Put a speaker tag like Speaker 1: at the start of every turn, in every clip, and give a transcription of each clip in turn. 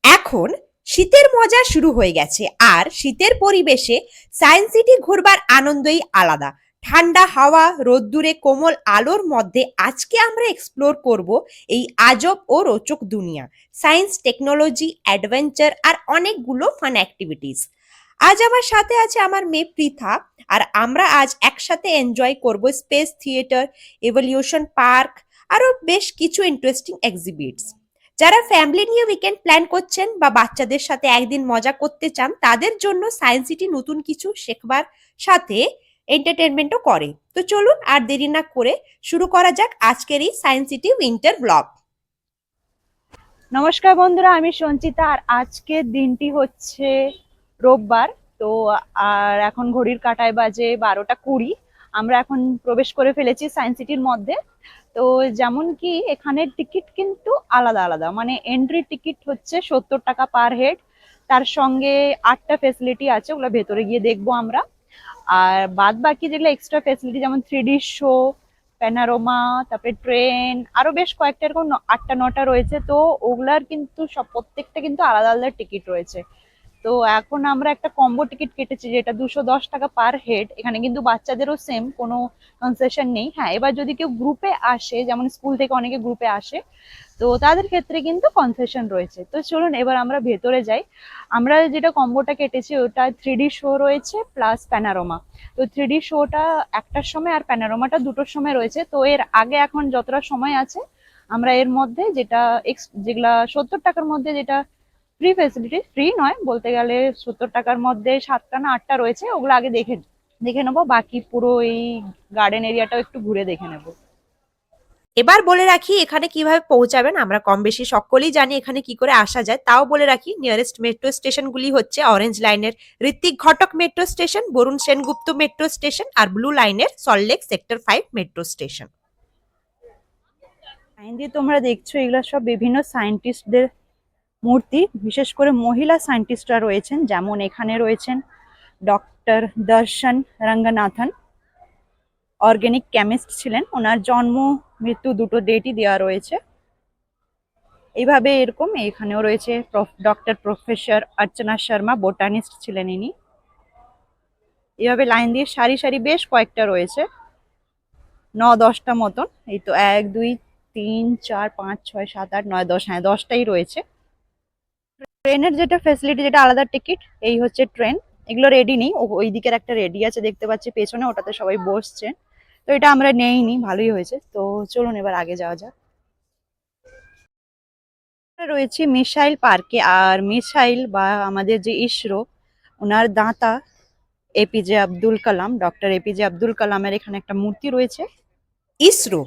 Speaker 1: এখন শীতের মজা শুরু হয়ে গেছে, আর শীতের পরিবেশে সায়েন্স সিটি ঘুরবার আনন্দই আলাদা। ঠান্ডা হাওয়া, রোদ্দুরে কোমল আলোর মধ্যে আজকে আমরা এক্সপ্লোর করব এই আজব ও রোচক দুনিয়া। সায়েন্স, টেকনোলজি, অ্যাডভেঞ্চার আর অনেকগুলো ফান অ্যাক্টিভিটিস। আজ আমার সাথে আছে আমার মেয়ে পৃথা, আর আমরা আজ একসাথে এনজয় করব স্পেস থিয়েটার, এভলিউশন পার্ক, আরও বেশ কিছু ইন্টারেস্টিং এক্সিবিটস। যারা ফ্যামিলি নিয়ে উইকেন্ড প্ল্যান করছেন বা বাচ্চাদের সাথে একদিন মজা করতে চান, তাদের জন্য সায়েন্স সিটি নতুন কিছু শেখবার সাথে এন্টারটেনমেন্টও করে। তো চলুন আর দেরি না করে শুরু করা যাক আজকের এই সায়েন্স সিটি উইন্টার ব্লগ।
Speaker 2: নমস্কার বন্ধুরা, আমি সঞ্চিতা। আর আজকের দিনটি হচ্ছে রোববার। তো আর এখন ঘড়ির কাঁটায় বাজে 12টা 20। আমরা এখন প্রবেশ করে ফেলেছি সায়েন্স সিটির মধ্যে। তো যেমন কি এখানের টিকিট কিন্তু আলাদা আলাদা, মানে এন্ট্রি টিকিট হচ্ছে 70 টাকা পার হেড। তার সঙ্গে 8টা ফেসিলিটি আছে, ওগুলো ভেতরে গিয়ে দেখবো আমরা। আর বাদ বাকি যেগুলো এক্সট্রা ফেসিলিটি, যেমন 3D শো, প্যানারোমা, তারপরে ট্রেন, আরো বেশ কয়েকটা এরকম 8টা 9টা রয়েছে। তো ওগুলার কিন্তু সব প্রত্যেকটা কিন্তু আলাদা আলাদা টিকিট রয়েছে। তো এখন আমরা একটা কম্বো টিকিট কেটেছি, যেটা 210 টাকা পার হেড। এখানে কিন্তু বাচ্চাদেরও সেম, কোনো কনসেশন নেই। হ্যাঁ, এবার যদি কেউ গ্রুপে আসে, যেমন স্কুল থেকে অনেকে গ্রুপে আসে, তো তাদের ক্ষেত্রে কিন্তু কনসেশন রয়েছে। তো চলুন এবার আমরা ভেতরে যাই। আমরা যেটা কম্বোটা কেটেছি ওটা 3D শো রয়েছে প্লাস প্যানারোমা। তো 3D শোটা 1টার সময় আর প্যানারোমাটা 2টোর সময় রয়েছে। তো এর আগে এখন যতটা সময় আছে আমরা এর মধ্যে যেগুলা 70 টাকার মধ্যে, যেটা ফ্রি ফেসিলিটি, ফ্রি নয় বলতে গেলে, 70 টাকার মধ্যে 7টা না 8টা রয়েছে, ওগুলো আগে দেখে দেখে নেবো। বাকি পুরো এই গার্ডেন এরিয়াটাও একটু ঘুরে দেখে নেবো।
Speaker 1: এবার বলে রাখি এখানে কিভাবে পৌঁছাবেন। আমরা কম বেশি সকলেই জানি এখানে কি করে আসা যায়, তাও বলে রাখি নিয়ারেস্ট মেট্রো স্টেশনগুলি হচ্ছে অরেঞ্জ লাইনের Ritwik Ghatak metro station, Barun Sengupta metro station, আর ব্লু লাইনের Salt Lake sector 5 metro station.
Speaker 2: Line দিয়ে তোমরা দেখছো, এগুলো সব বিভিন্ন সায়েন্টিস্টদের মূর্তি। বিশেষ করে মহিলা সায়েন্টিস্টরা রয়েছেন, যেমন এখানে রয়েছেন ডক্টর দর্শন রঙ্গনাথন। অর্গানিক কেমিস্ট ছিলেন, ওনার জন্ম মৃত্যু দুটো ডেটই দেওয়া রয়েছে। এইভাবে এরকম এখানেও রয়েছে ডক্টর প্রফেসর অর্চনা শর্মা, বোটানিস্ট ছিলেন ইনি। এইভাবে লাইন দিয়ে সারি সারি বেশ কয়েকটা রয়েছে, 9-10টা মতন। এই তো 1 2 3 4 5 6 7 8 9 10, হ্যাঁ 10টাই রয়েছে। ট্রেনের যেটা ফেসিলিটি, যেটা আলাদা টিকিট, এই হচ্ছে ট্রেন। এগুলো রেডি নেই, ওই দিকের একটা রেডি আছে দেখতে পাচ্ছি পেছনে, ওটাতে সবাই বসছে। তো এটা আমরা নেইনি, ভালোই হয়েছে। তো চলুন এবার আগে যাওয়া যাক। রয়েছে মিসাইল পার্কে। আর মিসাইল বা আমাদের যে ইসরো, ওনার দাতা এপিজে আব্দুল কালাম, ডক্টর এপিজে আব্দুল কালামের এখানে একটা মূর্তি রয়েছে।
Speaker 1: ISRO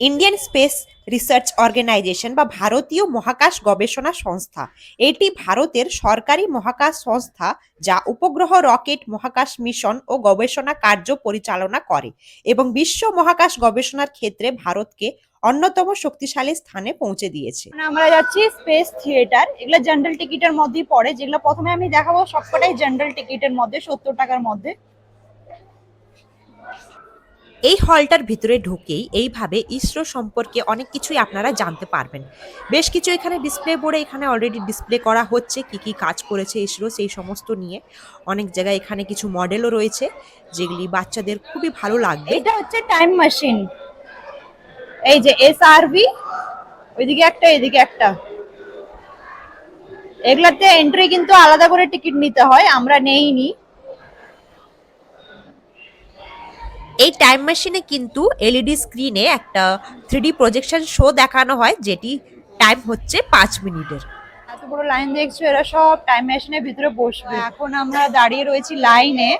Speaker 1: Indian space research organisation বা ভারতীয় মহাকাশ গবেষণা সংস্থা। এটি ভারতের সরকারি মহাকাশ সংস্থা, যা উপগ্রহ, রকেট, মহাকাশ মিশন ও গবেষণা কার্য পরিচালনা করে এবং বিশ্ব মহাকাশ গবেষণার ক্ষেত্রে ভারতকে অন্যতম শক্তিশালী স্থানে পৌঁছে দিয়েছে।
Speaker 2: আমরা যাচ্ছি স্পেস থিয়েটার। এগুলো জেনারেল টিকিটের মধ্যেই পড়ে। যেগুলো প্রথমে আমি দেখাবো সবকটাই জেনারেল টিকিটের মধ্যে, 70 টাকার মধ্যে।
Speaker 1: এই হলটার ভিতরে ঢুকেই এইভাবে ইসরো সম্পর্কে অনেক কিছুই আপনারা জানতে পারবেন। বেশ কিছু এখানে ডিসপ্লে বোর্ডে এখানে অলরেডি ডিসপ্লে করা হচ্ছে কি কি কাজ করেছে ইসরো, সেই সমস্ত নিয়ে। অনেক জায়গায় এখানে কিছু মডেলও রয়েছে, যেগুলি বাচ্চাদের খুবই ভালো লাগবে।
Speaker 2: এটা হচ্ছে টাইম মেশিন। এই যে এসআরভি, ওইদিকে একটা এদিকে একটা। এগুলাতে এন্ট্রি কিন্তু আলাদা করে টিকিট নিতে হয়, আমরা নেইনি।
Speaker 1: এই টাইম মেশিনে কিন্তু এলইডি স্ক্রিনে একটা 3D প্রজেকশন শো দেখানো হয়, যেটি টাইম হচ্ছে 5 মিনিটের।
Speaker 2: এত বড় লাইন দেখছো, এরা সব টাইম মেশিনের ভিতরে বসবে। এখন আমরা দাঁড়িয়ে রয়েছি লাইনে।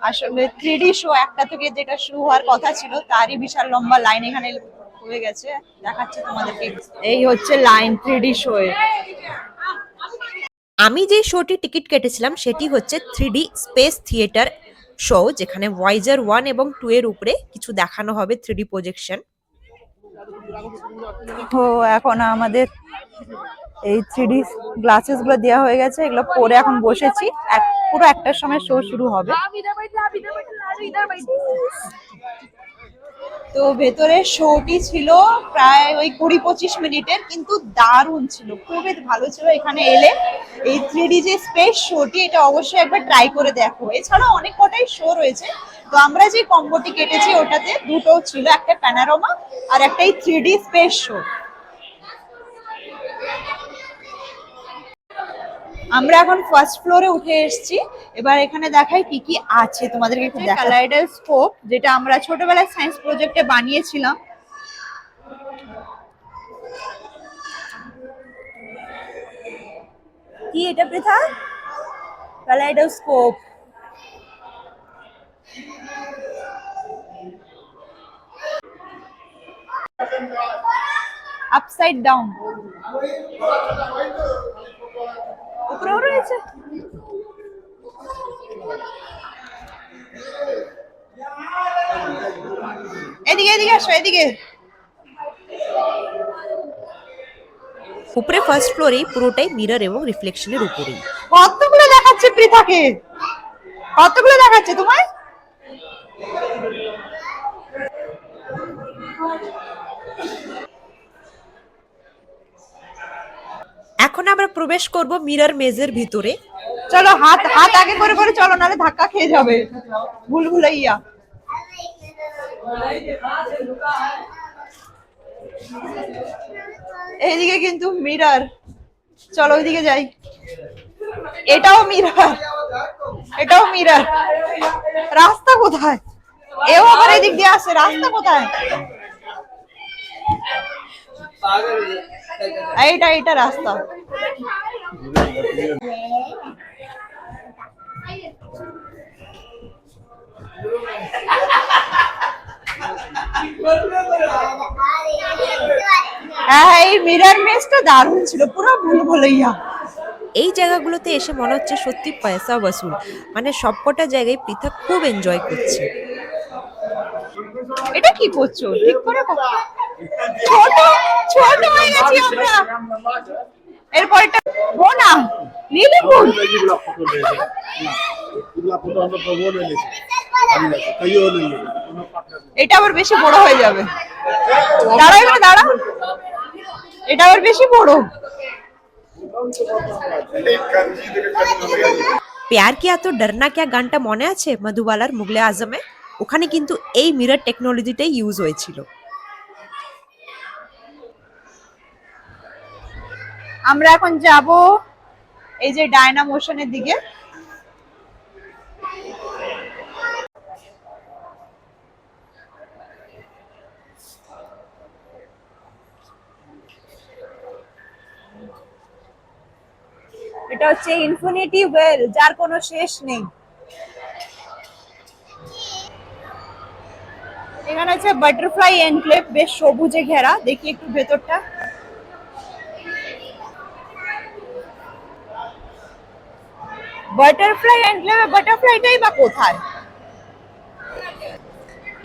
Speaker 2: আসলে 3D শো একটা থেকে যেটা শুরু হওয়ার কথা ছিল, তারই বিশাল লম্বা লাইন এখানে হয়ে গেছে। দেখাচ্ছি তোমাদেরকে, এই হচ্ছে লাইন 3D শো এর।
Speaker 1: আমি যে শোটি টিকিট কেটেছিলাম সেটি হচ্ছে 3D স্পেস থিয়েটার শো, যেখানে ভয়েজার 1 এবং 2 এর উপরে কিছু দেখানো হবে 3D প্রজেকশন।
Speaker 2: তো এখন আমাদের এই 3D গ্লাসেস গুলো দেওয়া হয়ে গেছে, এগুলো পরে এখন বসেছি। পুরো 1টার সময় শো শুরু হবে। তো ভেতরে শোটি ছিল প্রায় ওই 20-25 মিনিটের, কিন্তু দারুণ ছিল, খুবই ভালো ছিল। এখানে এলে এই 3D যে স্পেস শোটি, এটা অবশ্যই একবার ট্রাই করে দেখো। এছাড়াও অনেক কটাই শো রয়েছে। তো আমরা যে কম্বোটি কেটেছি ওটাতে দুটো ছিল, একটা প্যানারোমা আর একটা এই 3D স্পেস শো। আমরা এখন ফার্স্ট ফ্লোরে উঠে এসেছি। এবার এখানে দেখাই কি কি আছে তোমাদেরকে একটু দেখাই। কালাইডোস্কোপ, যেটা আমরা ছোটবেলায় সায়েন্স প্রজেক্টে বানিয়েছিলাম। কি এটা পৃথা? কালাইডোস্কোপ। আপসাইড ডাউন, উপরেও রয়েছে। এদিকে এদিকে আসো, এদিকে।
Speaker 1: উপরে ফার্স্ট ফ্লোরেই পুরোটাই মিরর এবং রিফ্লেকশনের উপরেই।
Speaker 2: কতগুলো দেখাচ্ছে পৃথাকে? কতগুলো দেখাচ্ছে তোমায়?
Speaker 1: এখন আমরা প্রবেশ করব মিরর মেজের ভিতরে।
Speaker 2: চলো, হাত হাত আগে করে করে চলো, নাহলে ধাক্কা খেয়ে যাবে। ভুলভুলাইয়া। এইদিকে কিন্তু মিরর, চলো ওইদিকে যাই। এটাও মিরর, এটাও মিরর। রাস্তা কোথায়? এও আবার এদিক দিয়ে আসে, রাস্তা কোথায়? এইটা এইটা রাস্তা। হ্যাঁ, এই মিরর মেজটা দারুণ ছিল, পুরো ভুলভুলাইয়া।
Speaker 1: এই জায়গাগুলোতে এসে মনে হচ্ছে সত্যি পয়সা বসুল, মানে সবকটা জায়গায় পৃথা খুব এনজয় করছে।
Speaker 2: এটা কি করছো? ঠিক করে ছোট ছোট হয়ে গেছি আমরা। এরপর এটা ও না, লিলিপুর। এটা আবার বেশি বড় হয়ে যাবে। দাঁড়াও এখানে, দাঁড়াও। এটা আবার বেশি বড়।
Speaker 1: প্যার কিয়া তো ডরনা কিয়া গানটা মনে আছে মধুবালার মুগলে আজমে? ওখানে কিন্তু এই মিরর টেকনোলজিটাই ইউজ হয়েছিল।
Speaker 2: আমরা এখন যাব এই যে ডায়নামোশনের দিকে। এটা হচ্ছে ইনফিনিটি ওয়েল, যার কোনো শেষ নেই। এখানে আছে বাটারফ্লাই এনক্লেভ, বেশ সবুজে ঘেরা। দেখি একটু ভেতরটা। বাটারফ্লাই এনক্লেভে বাটারফ্লাইটাই বা কোথায়?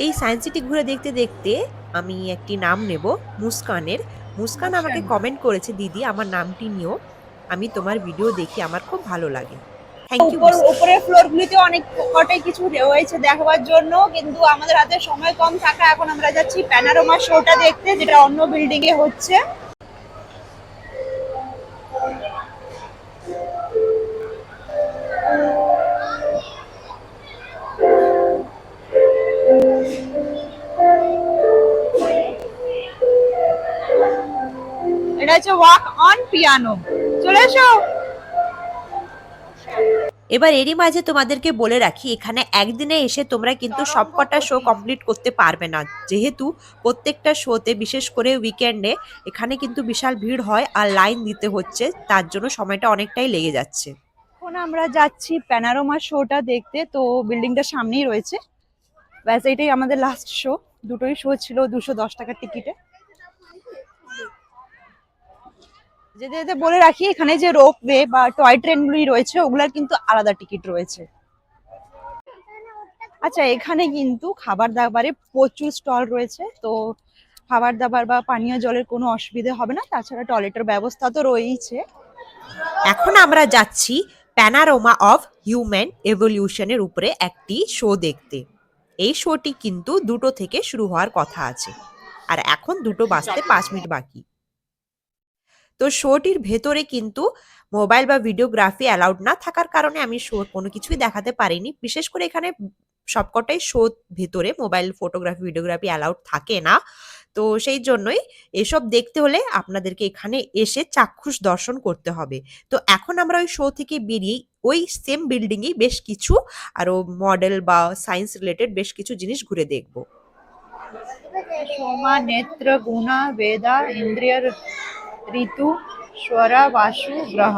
Speaker 1: এই সায়েন্স সিটি ঘুরে দেখতে দেখতে আমি একটি নাম নেব, মুস্কানের। মুস্কান আমাকে কমেন্ট করেছে, দিদি আমার নামটি নিও, আমি তোমার ভিডিও দেখি, আমার খুব ভালো লাগে। Thank you.
Speaker 2: উপরের ফ্লোর গুলিতে অনেক কটাই কিছু রয়েছে দেখাবার জন্য, কিন্তু আমাদের হাতে সময় কম থাকা এখন আমরা যাচ্ছি প্যানোরামা শোটা দেখতে, যেটা অন্য বিল্ডিং এ হচ্ছে। এটা হচ্ছে ওয়াক অন পিয়ানো। চলে এসো।
Speaker 1: এবার এরই মাঝে তোমাদেরকে বলে রাখি, এখানে একদিনে এসে তোমরা কিন্তু সবকটা শো কমপ্লিট করতে পারবে না, যেহেতু প্রত্যেকটা শোতে বিশেষ করে উইকেন্ডে এখানে কিন্তু বিশাল ভিড় হয় আর লাইন দিতে হচ্ছে, তার জন্য সময়টা অনেকটাই লেগে যাচ্ছে।
Speaker 2: এখন আমরা যাচ্ছি প্যানোরামা শোটা দেখতে। তো বিল্ডিংটার সামনেই রয়েছে। ব্যাস, এটাই আমাদের লাস্ট শো। দুটোই শো ছিল 210 টাকার টিকিটে। যেতে যেতে বলে রাখি, এখানে যে রোপওয়ে বা টয় ট্রেনগুলি রয়েছে ওগুলার কিন্তু আলাদা টিকিট রয়েছে। আচ্ছা, এখানে কিন্তু খাবার দাবারে প্রচুর স্টল রয়েছে। তো খাবার দাবার বা পানীয় জলের কোনো অসুবিধা হবে না। তাছাড়া টয়লেটের ব্যবস্থা তো রয়েইছে।
Speaker 1: এখন আমরা যাচ্ছি প্যানোরামা অফ হিউম্যান এভলিউশনের উপরে একটি শো দেখতে। এই শোটি কিন্তু 2টো থেকে শুরু হওয়ার কথা আছে, আর এখন 2টো বাজতে 5 মিনিট বাকি। তো শোটির ভেতরে কিন্তু মোবাইল বা ভিডিওগ্রাফি অ্যালাউড না থাকার কারণে আমি শো কোনো কিছুই দেখাতে পারিনি। বিশেষ করে এখানে সবকটাই শো ভেতরে মোবাইল ফটোগ্রাফি ভিডিওগ্রাফি অ্যালাউড থাকে না। তো সেই জন্যই এসব দেখতে হলে আপনাদেরকে এখানে এসে চাক্ষুষ দর্শন করতে হবে। তো এখন আমরা ওই শো থেকে বেরিয়ে ওই সেম বিল্ডিং এই বেশ কিছু আরো মডেল বা সায়েন্স রিলেটেড বেশ কিছু জিনিস ঘুরে দেখব।
Speaker 2: সোমা, নেত্র, গুণা, বেদা, ইন্দ্রিয়, ঋতু, স্বরা, বাসু, গ্রহ।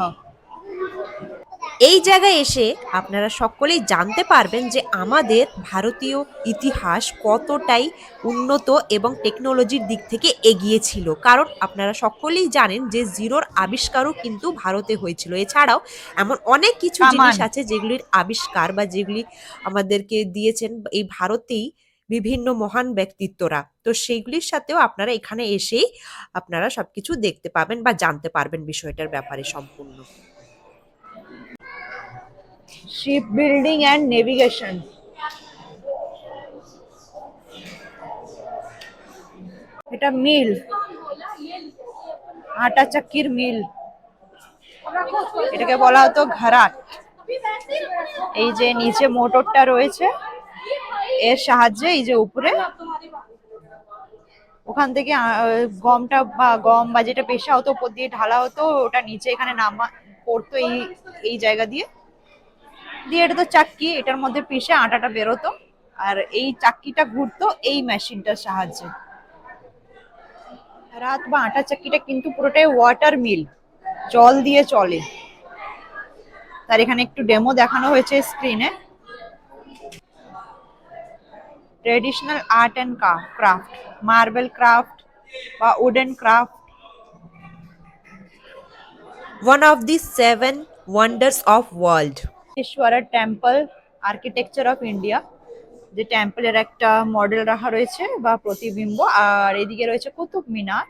Speaker 1: এই জায়গায় এসে আপনারা সকলেই জানতে পারবেন যে আমাদের ভারতীয় ইতিহাস কতটাই উন্নত এবং টেকনোলজির দিক থেকে এগিয়ে ছিল। কারণ আপনারা সকলেই জানেন যে জিরোর আবিষ্কারও কিন্তু ভারতে হয়েছিল। এছাড়াও এমন অনেক কিছু জিনিস
Speaker 2: কামান।
Speaker 1: আছে যেগুলির আবিষ্কার বা যেগুলি আমাদেরকে দিয়েছেন এই ভারতেই বিভিন্ন মহান ব্যক্তিত্বরা। তো সেইগুলির সাথেও আপনারা এখানে এসেই আপনারা সবকিছু দেখতে পাবেন বা জানতে পারবেন বিষয়টার ব্যাপারে সম্পূর্ণ।
Speaker 2: Ship building and navigation. এটা মিল, আটা চাক্কির মিল, এটাকে বলা হতো ঘরাট। এই যে নিচে মোটরটা রয়েছে, এর সাহায্যে এই যে উপরে ওখান থেকে গমটা বা গম বা যেটা পেশা হতো উপর দিয়ে ঢালা হতো, ওটা নিচে এখানে নামা পড়তো এই এই জায়গা দিয়ে দিয়ে। এটা তো চাক্কি, এটার মধ্যে পিষে আটাটা বেরোতো, আর এই চাক্কিটা ঘুরতো এই মেশিনটার সাহায্যে। রাত বা আটা চাক্কিটা কিন্তু পুরোটাই ওয়াটার মিল, জল দিয়ে চলে। তার এখানে একটু ডেমো দেখানো হয়েছে স্ক্রিনে। Traditional art and craft, marble craft বা wooden craft.
Speaker 1: One of the seven wonders of world.
Speaker 2: ঈশ্বরের টেম্পল, আর্কিটেকচার অফ ইন্ডিয়া, যে টেম্পলের একটা মডেল রাখা রয়েছে বা প্রতিবিম্ব। আর এদিকে রয়েছে কুতুব মিনার,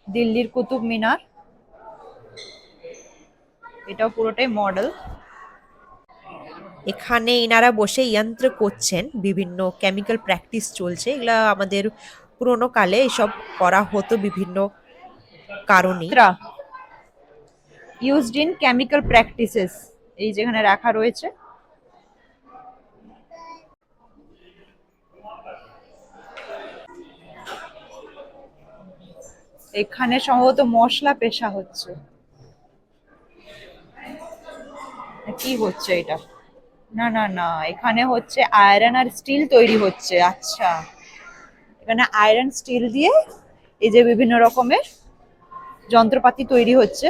Speaker 2: দিল্লির কুতুব মিনার, এটাও পুরোটাই মডেল।
Speaker 1: এখানে এনারা বসে যন্ত্র করছেন, বিভিন্ন কেমিক্যাল প্র্যাকটিস চলছে। এগুলা আমাদের পুরোনো কালে এসব করা হতো বিভিন্ন কারণে।
Speaker 2: ইউজড ইন কেমিক্যাল প্র্যাকটিসেস, এই যেখানে রাখা রয়েছে। এখানে সম্ভবত মশলা পেশা হচ্ছে, কি হচ্ছে এটা? না না না, এখানে হচ্ছে আয়রন আর স্টিল তৈরি হচ্ছে। আচ্ছা, এখানে আয়রন স্টিল দিয়ে এই যে বিভিন্ন রকমের যন্ত্রপাতি তৈরি হচ্ছে।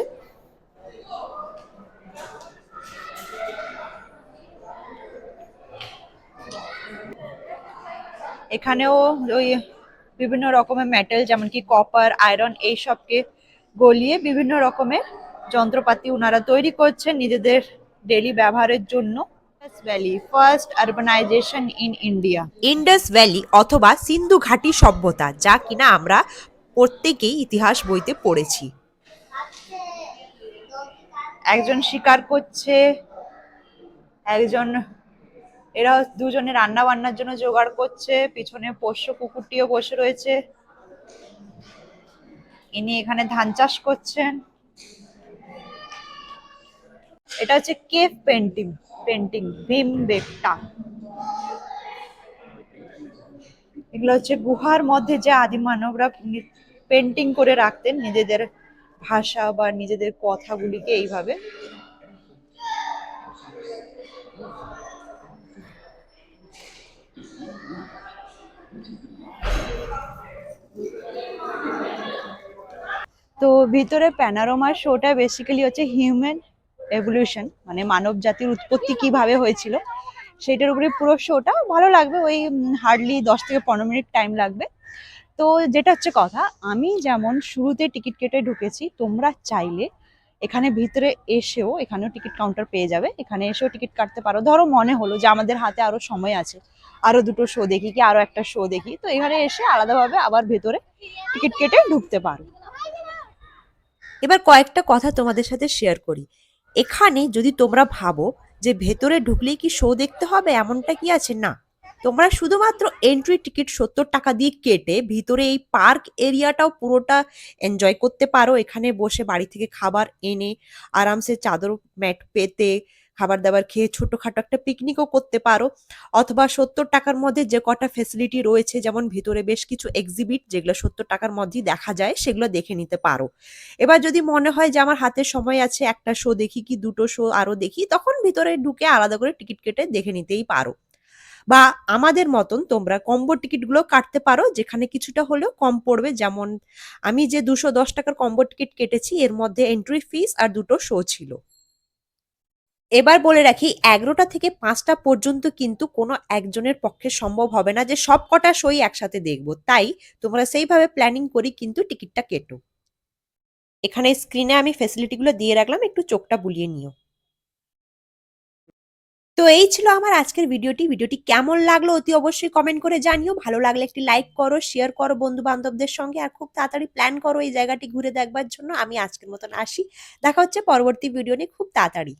Speaker 2: এখানেও ওই বিভিন্ন রকমের মেটাল, যেমন কি কপার, আয়রন, এইসবকে গলিয়ে বিভিন্ন রকমের যন্ত্রপাতি ওনারা তৈরি করছেন নিজেদের ডেলি ব্যবহারের জন্য। Valley, first urbanisation in India.
Speaker 1: Indus valley অথবা সিন্ধু ঘাটি সভ্যতা, যা কিনা আমরা প্রত্যেকেই ইতিহাস বইতে পড়েছি।
Speaker 2: একজন শিকার করছে, একজন, এরা দুজনে রান্না বান্নার জন্য জোগাড় করছে। পিছনে পোষ্য কুকুরটিও বসে রয়েছে, ইনি এখানে ধান চাষ করছেন। এটা হচ্ছে কেভ পেন্টিং, ভীমবেটকা। এগুলো হচ্ছে গুহার মধ্যে যে আদি মানবরা পেন্টিং করে রাখতেন নিজেদের ভাষা বা নিজেদের কথাগুলিকে এইভাবে। তো ভিতরে প্যানোরামার শোটা বেসিক্যালি হচ্ছে হিউম্যান এভলিউশন, মানে মানব জাতির উৎপত্তি কিভাবে হয়েছিল সেটার উপরে পুরো শোটা। ভালো লাগবে, ওই হার্ডলি 10 থেকে 15 মিনিট টাইম লাগবে। তো যেটা হচ্ছে কথা, আমি যেমন শুরুতে টিকিট কেটে ঢুকেছি, তোমরা চাইলে এখানে ভিতরে এসেও, এখানেও টিকিট কাউন্টার পেয়ে যাবে, এখানে এসেও টিকিট কাটতে পারো। ধরো মনে হলো যে আমাদের হাতে আরো সময় আছে, আরো দুটো শো দেখি কি আরো একটা শো দেখি, তো এখানে এসে আলাদাভাবে আবার ভেতরে টিকিট কেটে ঢুকতে পারো।
Speaker 1: এবার কয়েকটা কথা তোমাদের সাথে শেয়ার করি। এখানে যদি তোমরা ভাবো যে ভেতরে ঢুকলেই কি শো দেখতে হবে, এমনটা কি আছে? না, তোমরা শুধুমাত্র এন্ট্রি টিকিট 70 টাকা দিয়ে কেটে ভিতরে এই পার্ক এরিয়াটাও পুরোটা এনজয় করতে পারো। এখানে বসে বাড়ি থেকে খাবার এনে আরামসে চাদর ম্যাট পেতে খাবার দাবার খেয়ে ছোটখাটো একটা পিকনিকও করতে পারো। অথবা 70 টাকার মধ্যে যে কটা ফেসিলিটি রয়েছে, যেমন ভিতরে বেশ কিছু এক্সিবিট যেগুলো 70 টাকার মধ্যেই দেখা যায়, সেগুলো দেখে নিতে পারো। এবার যদি মনে হয় যে আমার হাতে সময় আছে, একটা শো দেখি কি দুটো শো আরো দেখি, তখন ভিতরে ঢুকে আলাদা করে টিকিট কেটে দেখে নিতেই পারো। বা আমাদের মতন তোমরা কম্বো টিকিট গুলো কাটতে পারো, যেখানে কিছুটা হলেও কম পড়বে। যেমন আমি যে 210 টাকার কম্বো টিকিট কেটেছি, এর মধ্যে এন্ট্রি ফিস আর দুটো শো ছিল। এবার বলে রাখি, 11টা থেকে 5টা পর্যন্ত কিন্তু কোনো একজনের পক্ষে সম্ভব হবে না যে সব কটা শোই একসাথে দেখবো। তাই তোমরা সেইভাবে প্ল্যানিং করি কিন্তু টিকিটটা কেটো। এখানে স্ক্রিনে আমি ফেসিলিটিগুলো দিয়ে রাখলাম, একটু চোখটা বুলিয়ে নিও। তো এই ছিল আমার আজকের ভিডিওটি কেমন লাগলো অতি অবশ্যই কমেন্ট করে জানিও। ভালো লাগলে একটি লাইক করো, শেয়ার করো বন্ধু বান্ধবদের সঙ্গে, আর খুব তাড়াতাড়ি প্ল্যান করো এই জায়গাটি ঘুরে দেখবার জন্য। আমি আজকের মতন আসি, দেখা হচ্ছে পরবর্তী ভিডিও নিয়ে খুব তাড়াতাড়ি।